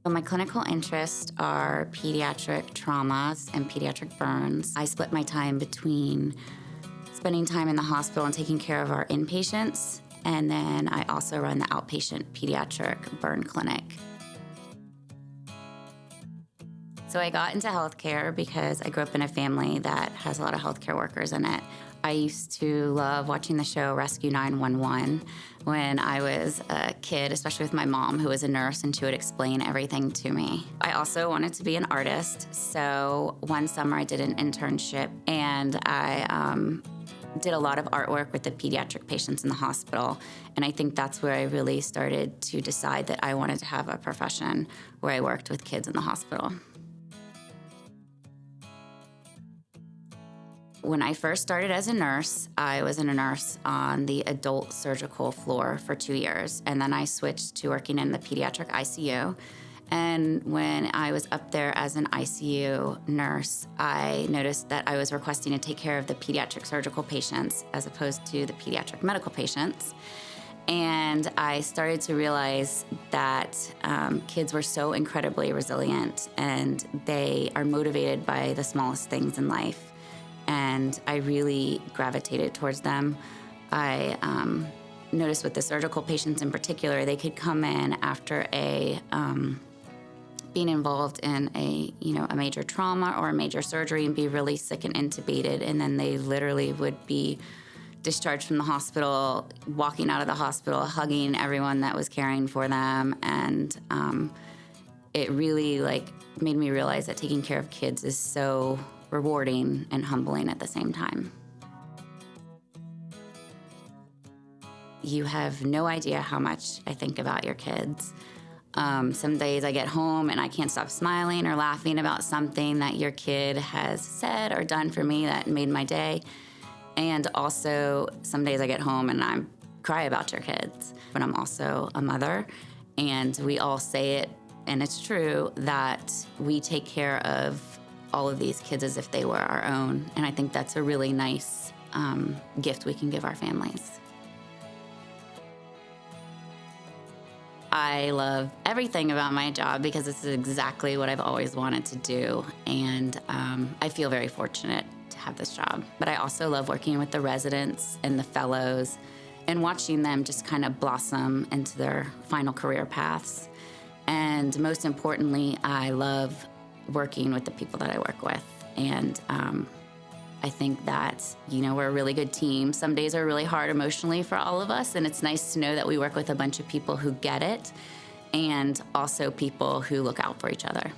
So my clinical interests are pediatric traumas and pediatric burns. I split my time between spending time in the hospital and taking care of our inpatients, and then I also run the outpatient pediatric burn clinic. So I got into healthcare because I grew up in a family that has a lot of healthcare workers in it. I used to love watching the show Rescue 911 when I was a kid, especially with my mom, who was a nurse, and she would explain everything to me. I also wanted to be an artist, so one summer I did an internship, and I did a lot of artwork with the pediatric patients in the hospital. And I think that's where I really started to decide that I wanted to have a profession where I worked with kids in the hospital. When I first started as a nurse, I was a nurse on the adult surgical floor for 2 years, and then I switched to working in the pediatric ICU. And when I was up there as an ICU nurse, I noticed that I was requesting to take care of the pediatric surgical patients as opposed to the pediatric medical patients. And I started to realize that kids were so incredibly resilient, and they are motivated by the smallest things in life. And I really gravitated towards them. I noticed with the surgical patients in particular, they could come in after being involved in a major trauma or a major surgery and be really sick and intubated, and then they literally would be discharged from the hospital, walking out of the hospital, hugging everyone that was caring for them, and it really made me realize that taking care of kids is so rewarding and humbling at the same time. You have no idea how much I think about your kids. Some days I get home and I can't stop smiling or laughing about something that your kid has said or done for me that made my day. And also, some days I get home and I cry about your kids. But I'm also a mother, and we all say it, and it's true, that we take care of all of these kids as if they were our own. And I think that's a really nice gift we can give our families. I love everything about my job because this is exactly what I've always wanted to do. And I feel very fortunate to have this job. But I also love working with the residents and the fellows and watching them just kind of blossom into their final career paths. And most importantly, I love working with the people that I work with. And I think that, we're a really good team. Some days are really hard emotionally for all of us, and it's nice to know that we work with a bunch of people who get it, and also people who look out for each other.